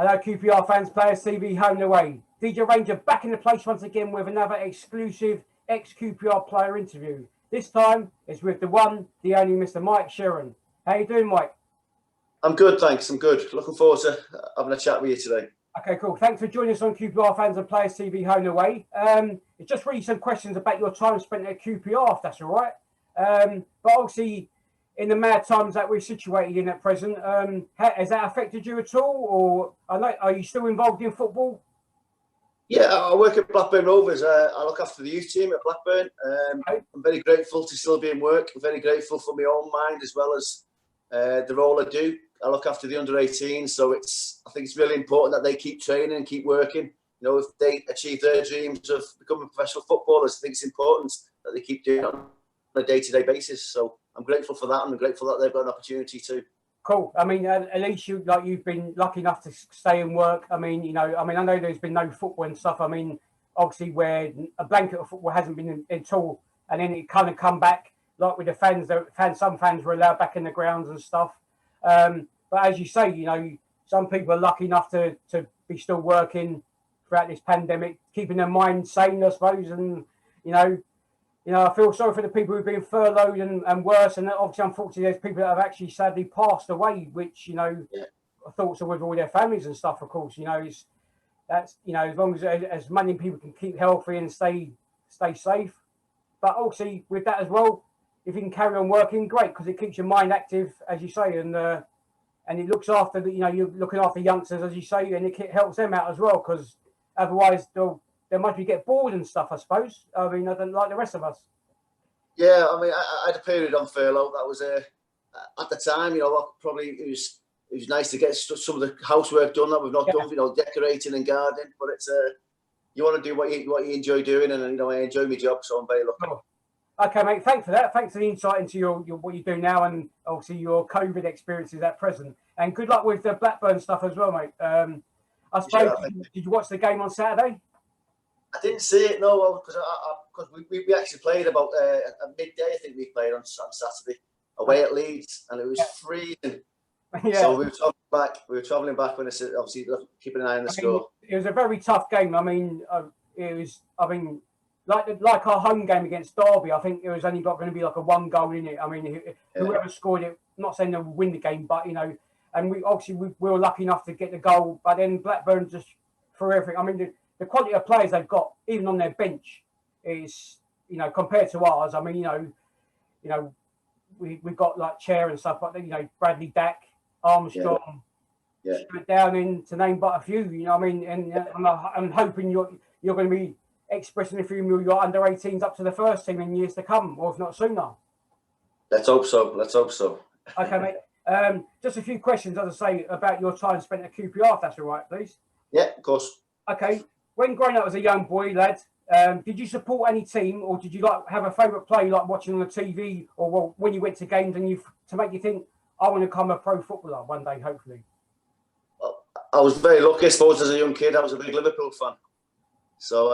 Hello QPR fans, players, TV, home and away. Deejay Ranger back in the place once again with another exclusive ex-QPR player interview. This time it's with the one, the only Mr. Mike Sheron. How you doing, Mike? I'm good, thanks. I'm good. Looking forward to having a chat with you today. Okay, cool. Thanks for joining us on QPR fans and players, TV, home and away. It's just really some questions about your time spent at QPR, if that's all right. But obviously, in the mad times that we're situated in at present, has that affected you at all? Or are you still involved in football? Yeah, I work at Blackburn Rovers. I look after the youth team at Blackburn. I'm very grateful to still be in work. I'm very grateful for my own mind as well as the role I do. I look after the under-18s, so I think it's really important that they keep training and keep working. You know, if they achieve their dreams of becoming professional footballers, I think it's important that they keep doing it on a day-to-day basis. So I'm grateful for that, and I'm grateful that they've got an opportunity to. Cool. I mean, at least you've been lucky enough to stay and work. I mean, I know there's been no football and stuff. I mean, obviously, where a blanket of football hasn't been at all, and then it kind of come back like with the fans. Some fans were allowed back in the grounds and stuff. But as you say, some people are lucky enough to be still working throughout this pandemic, keeping their mind sane, I suppose. And I feel sorry for the people who've been furloughed and worse. And obviously, unfortunately, there's people that have actually sadly passed away, which, thoughts are with all their families and stuff, of course. As long as many people can keep healthy and stay safe. But obviously, with that as well, if you can carry on working, great, because it keeps your mind active, as you say, and it looks after you're looking after youngsters, as you say, and it helps them out as well, because otherwise they might get bored and stuff, I suppose. I mean, I don't like the rest of us. Yeah, I mean, I had a period on furlough. That was at the time, probably it was nice to get some of the housework done that we've not done, decorating and gardening. But it's you want to do what you enjoy doing, and I enjoy my job, so I'm very lucky. Cool. Okay, mate. Thanks for that. Thanks for the insight into your what you do now, and obviously your COVID experiences at present. And good luck with the Blackburn stuff as well, mate. I suppose did you watch the game on Saturday? I didn't see it, no, because we actually played about at midday. I think we played on Saturday away at Leeds, and it was freezing. Yeah. So we were travelling back when it's obviously keeping an eye on the score. It was a very tough game. I mean, like our home game against Derby, I think it was only going to be like a one goal in it. I mean, whoever scored it, not saying they would win the game, but and we were lucky enough to get the goal. But then Blackburn just threw everything. I mean, the quality of players they've got, even on their bench, is compared to ours. I mean, we've got like Chair and stuff, but Bradley Dack, Armstrong, Stuart Downing, to name but a few. I mean, and I'm hoping you're going to be expressing a few of your under-18s up to the first team in years to come, or if not sooner. Let's hope so. Okay, mate. Just a few questions, as I say, about your time spent at QPR, if that's all right, please. Yeah, of course. Okay. When growing up as a young boy, lad, did you support any team, or did you have a favourite play, like watching on the TV, or when you went to games and to make you think, I want to become a pro footballer one day, hopefully? Well, I was very lucky, I suppose, as a young kid. I was a big Liverpool fan. So,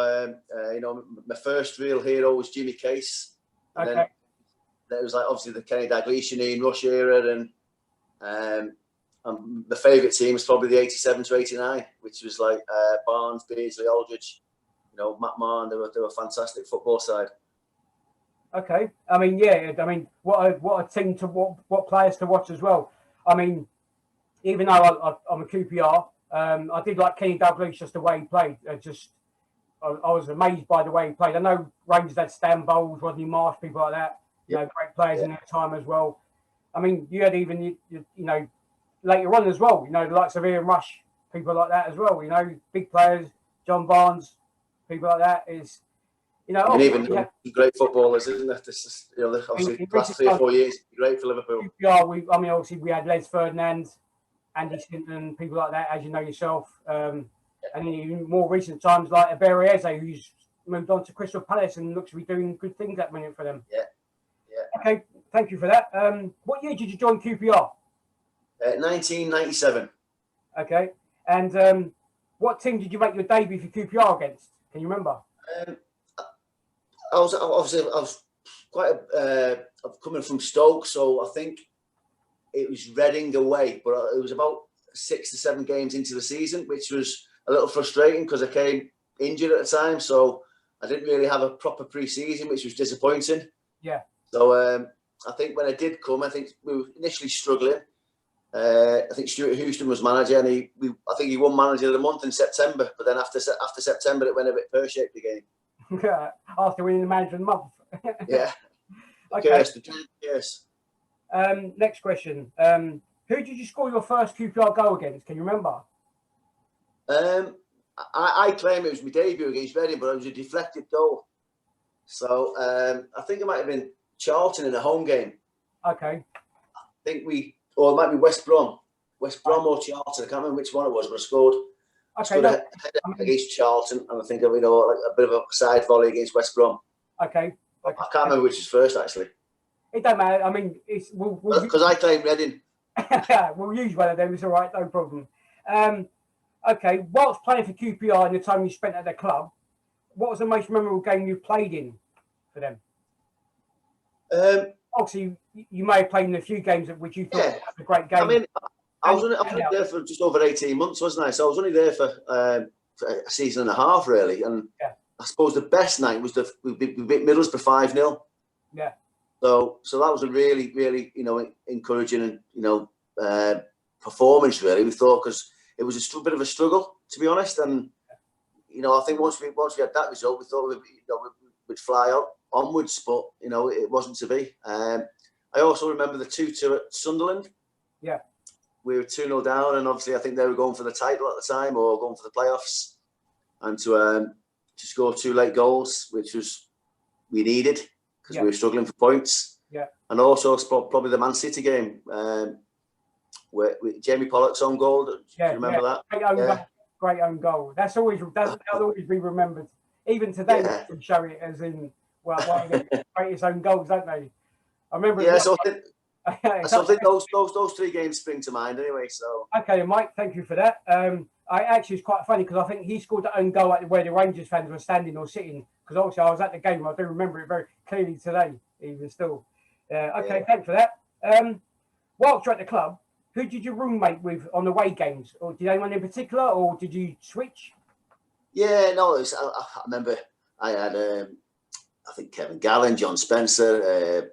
my first real hero was Jimmy Case. And then it was obviously the Kenny Dalglish and Ian Rush era, and the favourite team was probably the 87 to 89, which was Barnes, Beardsley, Aldridge, Matt Marn. They were a fantastic football side. Okay, I mean, what a team what players to watch as well. I mean, even though I'm a QPR, I did like Kenny Dalglish, just the way he played. I was amazed by the way he played. I know Rangers had Stan Bowles, Rodney Marsh, people like that. Great players in their time as well. I mean, you had even later on as well. The likes of Ian Rush, people like that as well. Big players, John Barnes, people like that is. And even great footballers, isn't it? This is obviously the last 3 or 4 years, great for Liverpool. Yeah, obviously we had Les Ferdinand, Andy Sinton, people like that, as you know yourself. And in more recent times, like Aberieze, who's moved on to Crystal Palace and looks to be doing good things at the minute for them. Yeah. Okay, thank you for that. What year did you join QPR? 1997. Okay, and what team did you make your debut for QPR against? Can you remember? I was quite coming from Stoke, so I think it was Reading away, but it was about 6 to 7 games into the season, which was a little frustrating because I came injured at the time, so I didn't really have a proper pre-season, which was disappointing. Yeah. So I think when I did come, I think we were initially struggling. I think Stuart Houston was manager, and I think he won manager of the month in September. But then after September, it went a bit pear-shaped again. After winning the manager of the month. Yeah. Okay. Yes. Next question. Who did you score your first QPR goal against? Can you remember? I claim it was my debut against Reading, but it was a deflected goal. So I think it might have been Charlton in a home game. Okay. I think or it might be West Brom or Charlton. I can't remember which one it was, but I scored. Okay. Against Charlton, and I think like a bit of a side volley against West Brom. Okay. I can't remember which was first actually. It don't matter. I mean, it's because I claim Reading. We'll use one of them. It's all right. No problem. Okay. Whilst playing for QPR and the time you spent at the club, what was the most memorable game you played in for them? Obviously, you may have played in a few games which you thought was a great game. I mean, I was only there for just over 18 months, wasn't I? So I was only there for a season and a half, really. And I suppose the best night was we beat Middlesbrough 5-0. Yeah. So that was a really, really, encouraging and performance. Really, we thought, because it was a bit of a struggle, to be honest. And I think once we had that result, we thought we'd fly onwards, but it wasn't to be. I also remember the 2-2 at Sunderland. Yeah. We were 2-0 down, and obviously I think they were going for the title at the time or going for the playoffs, and to score 2 late goals, which we needed because we were struggling for points. Yeah. And also probably the Man City game where Jamie Pollock's own goal. Do you remember that? Great own goal. That'll always be remembered. Even today, they can show it as in one of the greatest own goals, don't they? I remember. Yeah, so I think those 3 games spring to mind anyway. So okay, Mike, thank you for that. It's quite funny because I think he scored that own goal at where the Rangers fans were standing or sitting. Because obviously I was at the game, I do remember it very clearly today, even still. Thanks for that. Whilst you're at the club, who did you roommate with on the away games, or did anyone in particular, or did you switch? Yeah, no, I remember I had I think Kevin Gallen, John Spencer,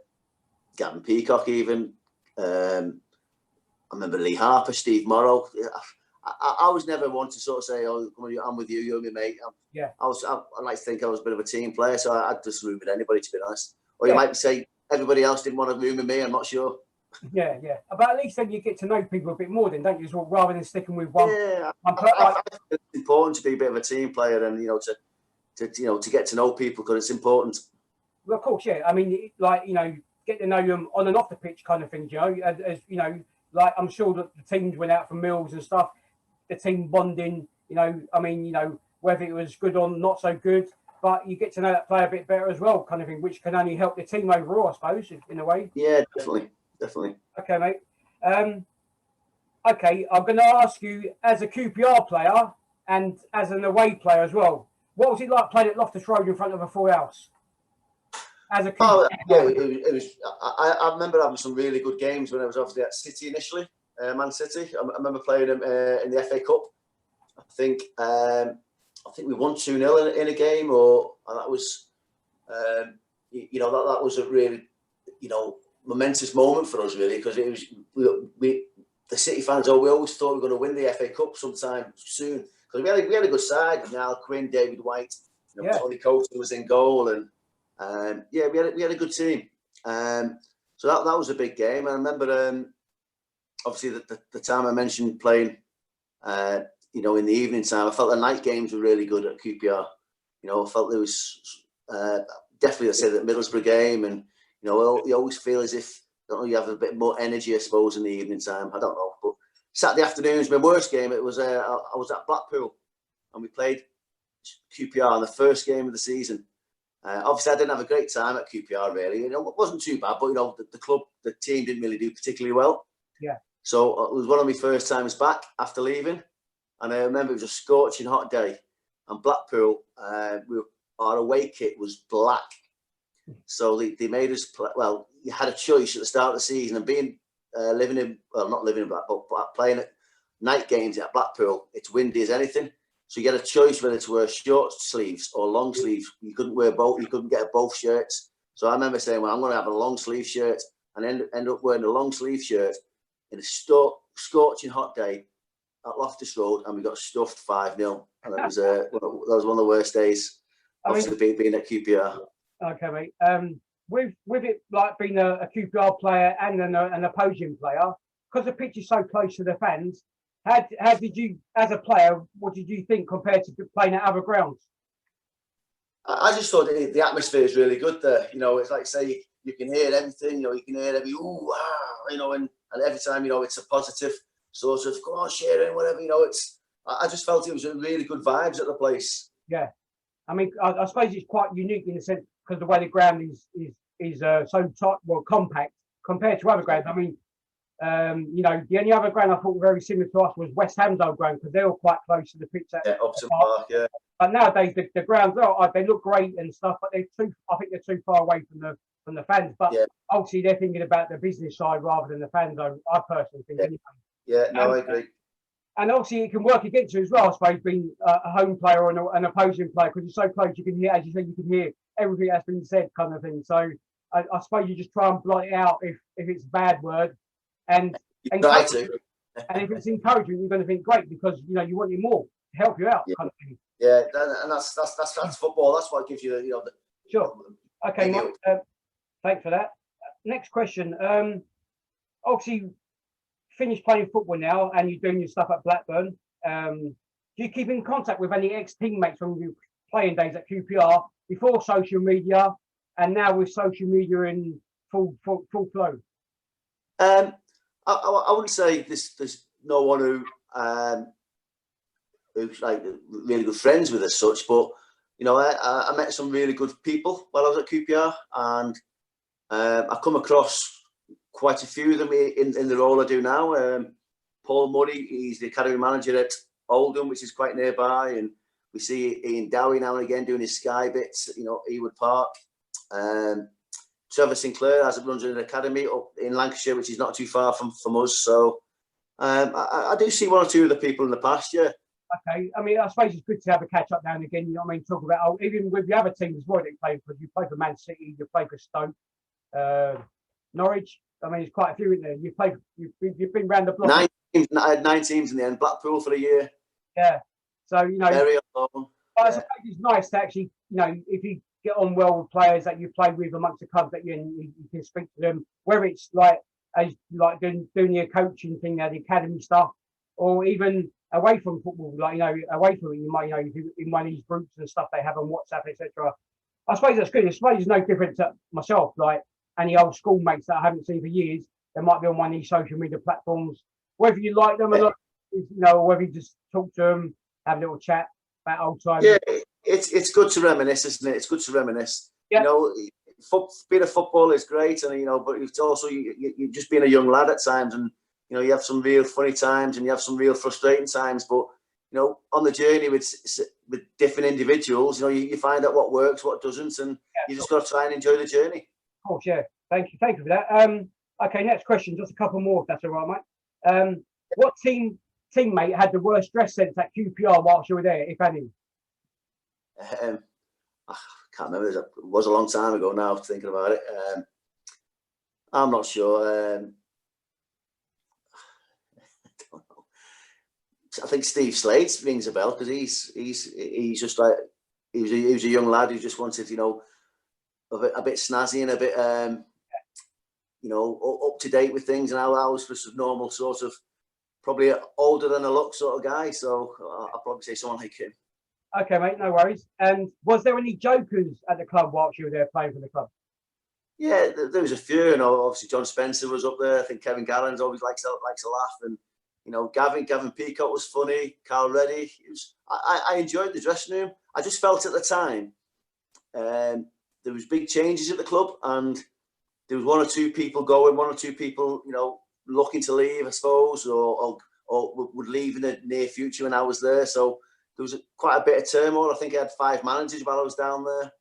Gavin Peacock even. I remember Lee Harper, Steve Morrow. I was never one to sort of say, "Oh, I'm with you, you're my mate." I like to think I was a bit of a team player, so I'd just room with anybody, to be honest. Or you might say everybody else didn't want to room with me. I'm not sure. Yeah. But at least then you get to know people a bit more, then, don't you? So rather than sticking with one. Yeah, I think it's important to be a bit of a team player, and to get to know people, because it's important. Well, of course, yeah. I mean, get to know them on and off the pitch, kind of thing. As I'm sure that the teams went out for meals and stuff. The team bonding, whether it was good or not so good, but you get to know that player a bit better as well, kind of thing, which can only help the team overall, I suppose, in a way. Yeah, definitely. Okay, mate. Okay, I'm going to ask you, as a QPR player and as an away player as well, what was it like playing at Loftus Road in front of a full house? As a QPR player? It was. I remember having some really good games when I was obviously at City initially. Man City. I remember playing them in the FA Cup. I think we won 2-0 in a game, and that was, that was a really, momentous moment for us, really, because it was the City fans. We always thought we were going to win the FA Cup sometime soon, because we had a good side. Niall Quinn, David White, Tony Coulter was in goal, and we had a good team. So that was a big game. I remember. Obviously, the time I mentioned playing, in the evening time, I felt the night games were really good at QPR. I felt there was definitely, I say, that Middlesbrough game, and you always feel as if you have a bit more energy, I suppose, in the evening time. I don't know, but Saturday afternoons, my worst game. It was I was at Blackpool, and we played QPR in the first game of the season. Obviously, I didn't have a great time at QPR. Really, it wasn't too bad, but the team didn't really do particularly well. Yeah. So it was one of my first times back after leaving, and I remember it was a scorching hot day, and Blackpool, our away kit was black, so they made us play. Well, you had a choice at the start of the season, and not living in Blackpool, but playing at night games at Blackpool, it's windy as anything. So you get a choice whether to wear short sleeves or long sleeves. You couldn't wear both. You couldn't get both shirts. So I remember saying, well, I'm going to have a long sleeve shirt, and end up wearing a long sleeve shirt in a scorching hot day at Loftus Road, and we got stuffed 5-0. And it was that was one of the worst days. Obviously, being at QPR. Okay, mate. With it like being a QPR player and an opposing player, because the pitch is so close to the fans, how did you, as a player, what did you think compared to playing at other grounds? I just thought the atmosphere is really good there. You know, it's like, say, you can hear everything. You know, you can hear every ooh, ah, you know, and every time, you know, it's a positive sort of, go on, Sheron, whatever. You know, I just felt it was a really good vibes at the place. Yeah, I mean, I suppose it's quite unique in the sense because the way the ground is so tight, well, compact compared to other grounds. I mean, you know, the only other ground I thought very similar to us was West Ham's old ground because they were quite close to the pitch. Yeah, Upton Park, yeah. But nowadays the grounds, they look great and stuff, but I think they're too far away from the fans. But yeah, obviously they're thinking about the business side rather than the fans. I personally think anyway. Yeah, no, I agree. And obviously it can work against you as well, I suppose, being a home player or an opposing player, because you're so close, you can hear, as you said, you can hear everything that's been said, kind of thing. So I suppose you just try and blot it out if it's a bad word, and try to. And if it's encouraging, you're going to think great because you know you want you more to help you out, kind of thing. Yeah, and that's football. That's what gives you, you know. Sure. Okay, Mike. Thanks for that. Next question. Obviously, finished playing football now, and you're doing your stuff at Blackburn. Do you keep in contact with any ex-teammates from your playing days at QPR before social media, and now with social media in full flow? I wouldn't say there's no one who's like really good friends with us such, but you know, I met some really good people while I was at QPR, and I've come across quite a few of them in the role I do now. Paul Murray, he's the academy manager at Oldham, which is quite nearby, and we see Ian Dowie now and again doing his Sky bits, you know, Ewood Park. Trevor Sinclair runs an academy up in Lancashire, which is not too far from us. So I do see one or two of the people in the past, yeah. Okay, I mean, I suppose it's good to have a catch up now and again. You know what I mean? Talk about even with the other teams as well that you play for. You play for Man City, you play for Stoke, Norwich. I mean, there's quite a few in there. You've been round the block. I had 9 teams in the end. Blackpool for a year. Yeah. So you know, very alone. I suppose it's nice to actually, you know, if you get on well with players that you play with amongst the clubs that you can speak to them, whether it's like as like doing your coaching thing, the academy stuff, or even away from football, like, you know, away from it, you might, you know, in one of these groups and stuff they have on WhatsApp, etc. I suppose that's good. I suppose it's no different to myself, like any old schoolmates that I haven't seen for years. They might be on one of these social media platforms. Whether you like them or not, you know, or whether you just talk to them, have a little chat about old times. Yeah, it's good to reminisce, isn't it? It's good to reminisce. Yeah. You know, being a footballer is great, and you know, but it's also you just being a young lad at times, and you know, you have some real funny times and you have some real frustrating times. But you know, on the journey with different individuals, you know, you find out what works, what doesn't, and you just got to try and enjoy the journey. Of course, yeah. Thank you for that. Okay, next question. Just a couple more, if that's all right, mate. What teammate had the worst dress sense at QPR whilst you were there, if any? I can't remember. It was a long time ago now, thinking about it. I'm not sure. I don't know. I think Steve Slade rings a bell because he's just like he was a young lad who just wanted, you know, a bit snazzy and a bit you know, up to date with things, and I was just a normal sort of, probably older than a look sort of guy. So I'll probably say someone like him. Okay, mate, no worries. And was there any jokers at the club whilst you were there playing for the club? Yeah, there was a few. You know, obviously John Spencer was up there. I think Kevin Gallen's always likes to laugh, and you know, Gavin Peacock was funny. Carl Reddy. I enjoyed the dressing room. I just felt at the time there was big changes at the club, and there was one or two people going, one or two people, you know, looking to leave, I suppose, or would leave in the near future when I was there. So there was quite a bit of turmoil. I think I had 5 managers while I was down there.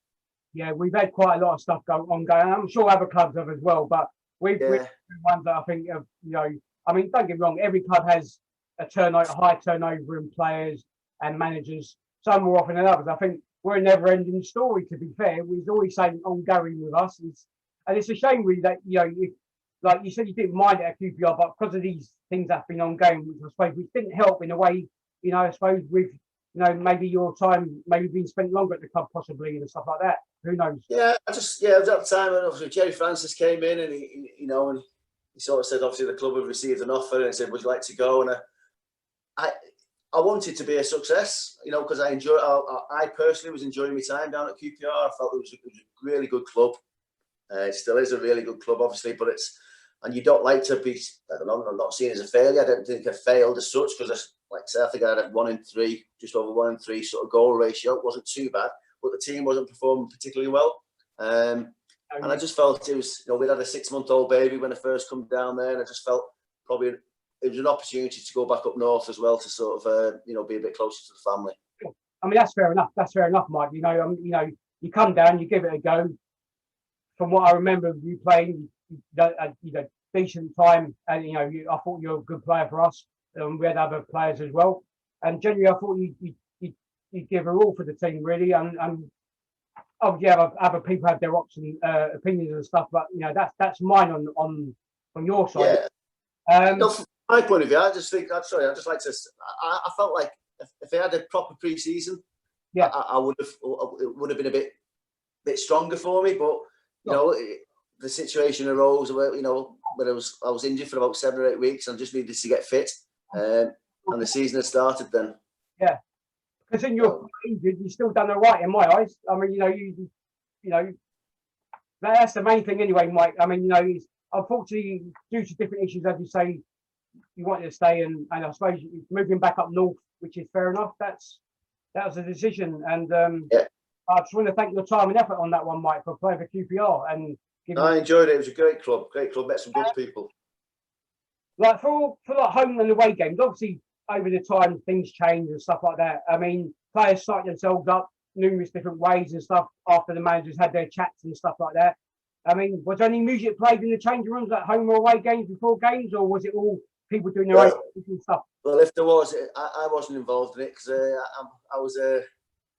Yeah, we've had quite a lot of stuff ongoing. I'm sure other clubs have as well, but we've ones that I think have, you know, I mean, don't get me wrong, every club has a high turnover in players and managers, some more often than others. I think we're a never-ending story. To be fair, we're always saying ongoing with us, and it's a shame really that like you said, you didn't mind it at QPR, but because of these things that's been ongoing, which didn't help in a way. I suppose with maybe your time maybe being spent longer at the club possibly and stuff like that. Who knows? Yeah, it was at the time when obviously Jerry Francis came in and he sort of said obviously the club had received an offer and said, would you like to go? And I wanted to be a success, because I personally was enjoying my time down at QPR. I felt it was a really good club. It still is a really good club, obviously, but and you don't like to be, I don't know, I'm not seen as a failure. I don't think I failed as such because, like I said, I think I had 1 in 3, just over 1 in 3 sort of goal ratio. It wasn't too bad, but the team wasn't performing particularly well. And I just felt it was, we'd had a 6-month-old baby when I first come down there, and I just felt probably it was an opportunity to go back up north as well to sort of, be a bit closer to the family. I mean, that's fair enough. That's fair enough, Mike. You come down, you give it a go. From what I remember of you playing, decent time, and I thought you were a good player for us. We had other players as well, and generally, I thought you give her all for the team, really. And obviously, other people have their opinions and stuff, but that's mine on your side. Yeah. From my point of view, I just think I just like to. I felt like if they had a proper pre-season, yeah, I would have. It would have been a bit stronger for me, but the situation arose where when I was injured for about 7 or 8 weeks and just needed to get fit, and the season had started then. Yeah, because in your injured, you still done all right in my eyes. I mean, that's the main thing anyway, Mike. I mean, unfortunately, due to different issues, as you say, you wanted to stay, and I suppose moving back up north, which is fair enough. That was a decision, and I just want to thank your time and effort on that one, Mike, for playing for QPR. And I enjoyed it. It was a great club. Met some good people. Like for like home and away games, obviously over the time things change and stuff like that. I mean, players psych themselves up numerous different ways and stuff after the managers had their chats and stuff like that. I mean, was there any music played in the changing rooms at home or away games before games, or was it all people doing their own stuff? Well, if there was, I wasn't involved in it because I was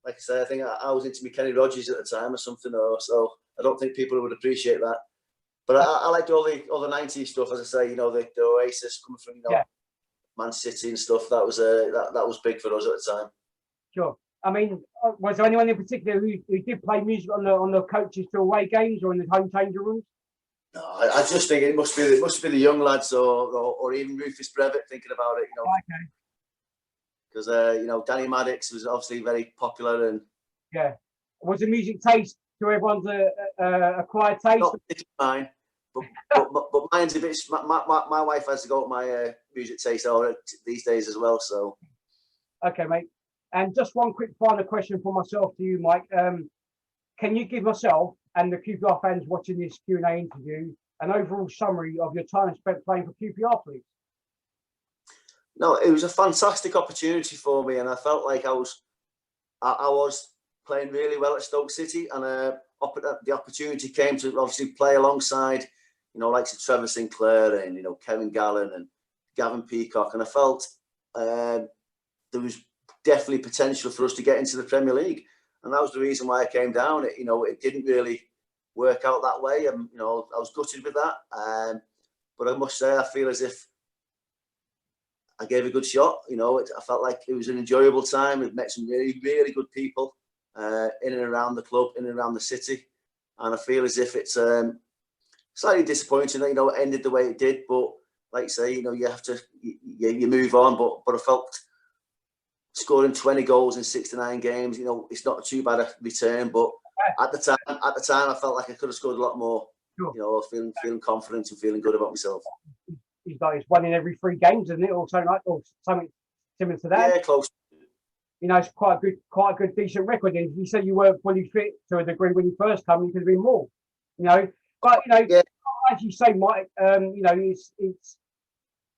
like I say, I think I was into me Kenny Rogers at the time or something, so I don't think people would appreciate that. But I liked all the 90s stuff, as I say, the Oasis coming from, Man City and stuff. That was big for us at the time. Sure. I mean, was there anyone in particular who did play music on the coaches to away games or in the home changing rooms? No, I just think it must be the young lads or even Rufus Brevitt thinking about it, Okay. Because Danny Maddox was obviously very popular and was the music taste to everyone's acquired taste? Not mine, but mine's a bit. My wife has to go with my music taste these days as well. So okay, mate. And just one quick final question for myself to you, Mike. Can you give myself and the QPR fans watching this Q&A interview an overall summary of your time spent playing for QPR, please? No, it was a fantastic opportunity for me, and I felt like I was playing really well at Stoke City, and the opportunity came to obviously play alongside, like Trevor Sinclair and Kevin Gallen and Gavin Peacock, and I felt there was definitely potential for us to get into the Premier League, and that was the reason why I came down. It didn't really work out that way, and I was gutted with that. But I must say, I feel as if I gave a good shot. I felt like it was an enjoyable time. We've met some really, really good people in and around the club, in and around the city, and I feel as if it's slightly disappointing that it ended the way it did. But like you say, you have to you move on. But I felt scoring 20 goals in 69 games, it's not too bad a return. But at the time, I felt like I could have scored a lot more. Sure. Feeling confident and feeling good about myself. He's like it's 1 in every 3 games, isn't it, or something similar to that? Yeah, close. It's quite a good, decent record. And you said you weren't fully fit to a degree when you first come. You could have been more, But as you say, Mike, it's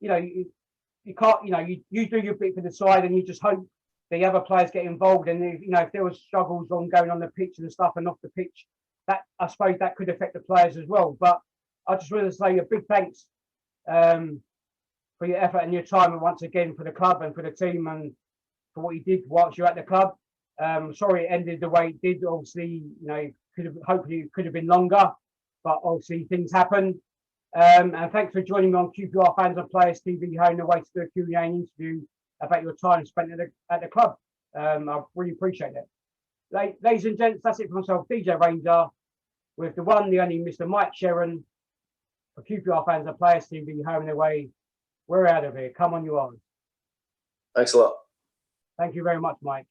you can't, you do your bit for the side, and you just hope the other players get involved. And if there was struggles ongoing on the pitch and stuff and off the pitch, that I suppose that could affect the players as well. But I just want to say a big thanks for your effort and your time, and once again for the club and for the team and for what you did whilst you're at the club. Sorry it ended the way it did. Obviously, you know, hopefully it could have been longer, but obviously things happen. And thanks for joining me on QPR Fans and Players TV, home away to do a Q&A interview about your time spent at the club. I really appreciate it. Ladies and gents, that's it for myself, Deejay Ranger, with the one, the only Mr. Mike Sheron for QPR Fans and Players TV, home and away. We're out of here. Come on, you R'ss. Thanks a lot. Thank you very much, Mike.